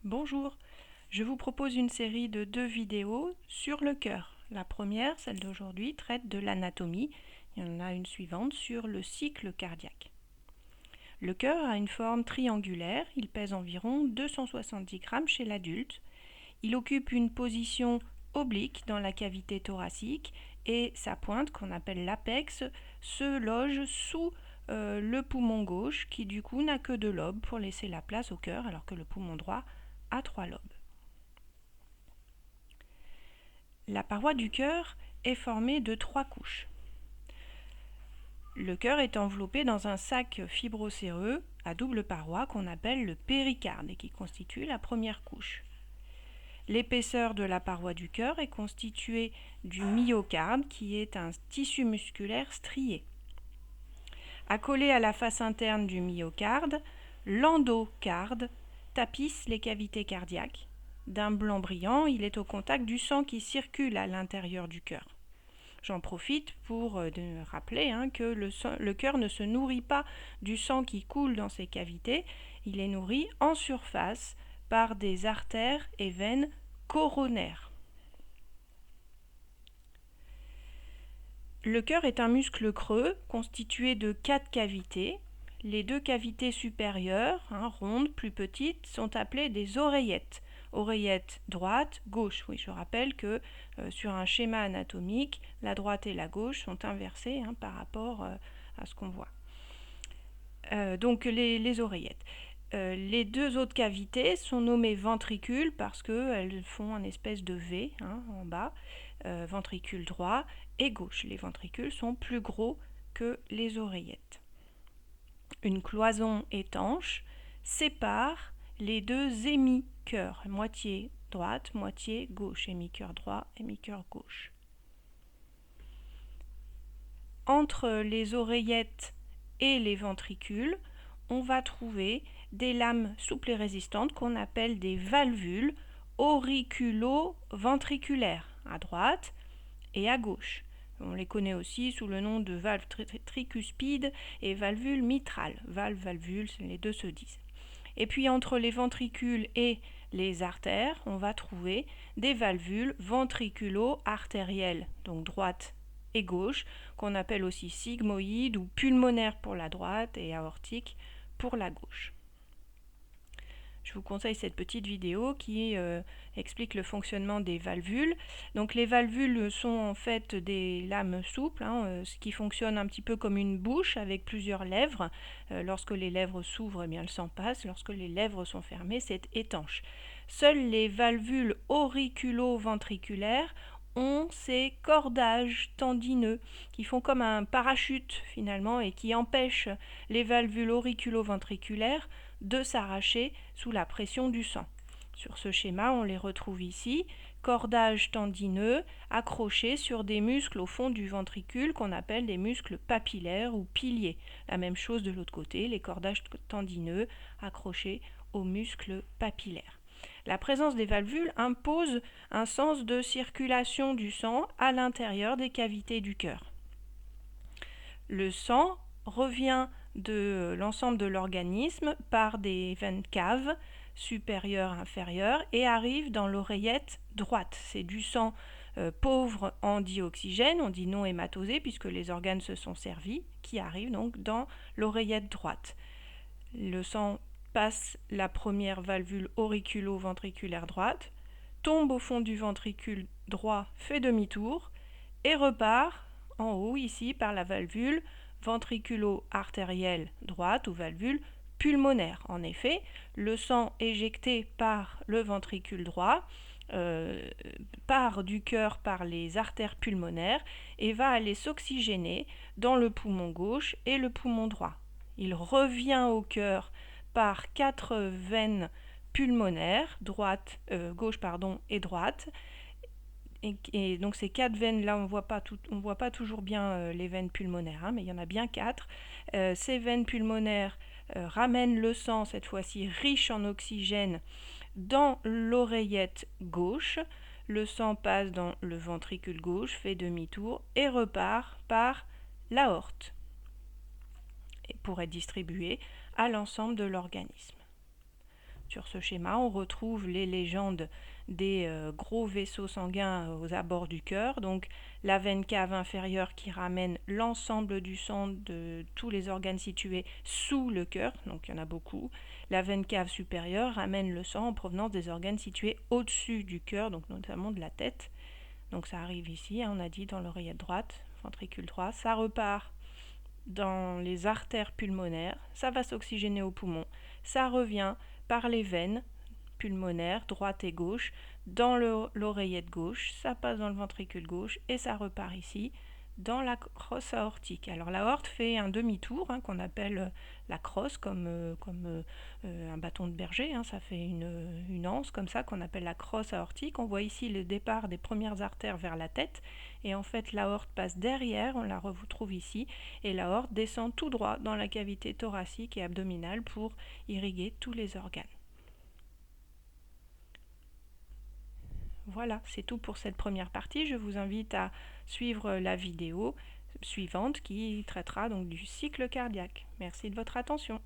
Bonjour, je vous propose une série de 2 vidéos sur le cœur. La première, celle d'aujourd'hui, traite de l'anatomie. Il y en a une suivante sur le cycle cardiaque. Le cœur a une forme triangulaire, il pèse environ 270 grammes chez l'adulte. Il occupe une position oblique dans la cavité thoracique et sa pointe, qu'on appelle l'apex, se loge sous le poumon gauche qui du coup n'a que 2 lobes pour laisser la place au cœur alors que le poumon droit a 3 lobes. La paroi du cœur est formée de 3 couches. Le cœur est enveloppé dans un sac fibrocéreux à double paroi qu'on appelle le péricarde et qui constitue la première couche. L'épaisseur de la paroi du cœur est constituée du myocarde qui est un tissu musculaire strié. Accolé à la face interne du myocarde, l'endocarde tapisse les cavités cardiaques. D'un blanc brillant, il est au contact du sang qui circule à l'intérieur du cœur. J'en profite pour rappeler que le cœur ne se nourrit pas du sang qui coule dans ses cavités, il est nourri en surface par des artères et veines coronaires. Le cœur est un muscle creux constitué de 4 cavités. Les 2 cavités supérieures, rondes, plus petites, sont appelées des oreillettes. Oreillette droite, gauche. Oui, je rappelle que sur un schéma anatomique, la droite et la gauche sont inversées par rapport à ce qu'on voit. Donc les oreillettes. Les 2 autres cavités sont nommées ventricules parce qu'elles font un espèce de V en bas, ventricule droit et gauche. Les ventricules sont plus gros que les oreillettes. Une cloison étanche sépare les 2 hémichœurs, moitié droite, moitié gauche, hémichœur droit, hémichœur gauche. Entre les oreillettes et les ventricules, on va trouver des lames souples et résistantes qu'on appelle des valvules auriculo-ventriculaires à droite et à gauche. On les connaît aussi sous le nom de valves tricuspides et valvules mitrales. Valve, valvule, les 2 se disent. Et puis entre les ventricules et les artères, on va trouver des valvules ventriculo-artérielles, donc droite et gauche, qu'on appelle aussi sigmoïdes ou pulmonaires pour la droite et aortiques pour la gauche. Je vous conseille cette petite vidéo qui explique le fonctionnement des valvules. Donc les valvules sont en fait des lames souples, ce qui fonctionne un petit peu comme une bouche avec plusieurs lèvres. Lorsque les lèvres s'ouvrent, le sang passe. Lorsque les lèvres sont fermées, c'est étanche. Seules les valvules auriculo-ventriculaires ont ces cordages tendineux qui font comme un parachute finalement et qui empêchent les valvules auriculo-ventriculaires de s'arracher sous la pression du sang. Sur ce schéma, on les retrouve ici, cordages tendineux accrochés sur des muscles au fond du ventricule qu'on appelle des muscles papillaires ou piliers. La même chose de l'autre côté, les cordages tendineux accrochés aux muscles papillaires. La présence des valvules impose un sens de circulation du sang à l'intérieur des cavités du cœur. Le sang revient de l'ensemble de l'organisme par des veines caves supérieures, inférieures et arrive dans l'oreillette droite. C'est du sang pauvre en dioxygène, on dit non hématosé puisque les organes se sont servis, qui arrive donc dans l'oreillette droite. Le sang passe la première valvule auriculo-ventriculaire droite, tombe au fond du ventricule droit, fait demi-tour et repart en haut ici par la valvule ventriculo-artérielle droite ou valvule pulmonaire. En effet, le sang éjecté par le ventricule droit part du cœur par les artères pulmonaires et va aller s'oxygéner dans le poumon gauche et le poumon droit. Il revient au cœur par 4 veines pulmonaires, gauche et droite. Et donc ces 4 veines là, on voit pas toujours bien les veines pulmonaires, mais il y en a bien 4. Ces veines pulmonaires ramènent le sang, cette fois-ci riche en oxygène, dans l'oreillette gauche. Le sang passe dans le ventricule gauche, fait demi-tour et repart par l'aorte pour être distribué à l'ensemble de l'organisme. Sur ce schéma, on retrouve les légendes des gros vaisseaux sanguins aux abords du cœur, donc la veine cave inférieure qui ramène l'ensemble du sang de tous les organes situés sous le cœur, donc il y en a beaucoup. La veine cave supérieure ramène le sang en provenance des organes situés au-dessus du cœur, donc notamment de la tête. Donc ça arrive ici, on a dit dans l'oreillette droite, ventricule droit, ça repart dans les artères pulmonaires, ça va s'oxygéner aux poumons, ça revient par les veines pulmonaires, droite et gauche, dans l'oreillette gauche, ça passe dans le ventricule gauche et ça repart ici dans la crosse aortique. Alors l'aorte fait un demi-tour qu'on appelle la crosse, comme un bâton de berger, ça fait une anse comme ça qu'on appelle la crosse aortique. On voit ici le départ des premières artères vers la tête et en fait l'aorte passe derrière, on la retrouve ici, et l'aorte descend tout droit dans la cavité thoracique et abdominale pour irriguer tous les organes. Voilà, c'est tout pour cette première partie. Je vous invite à suivre la vidéo suivante qui traitera donc du cycle cardiaque. Merci de votre attention.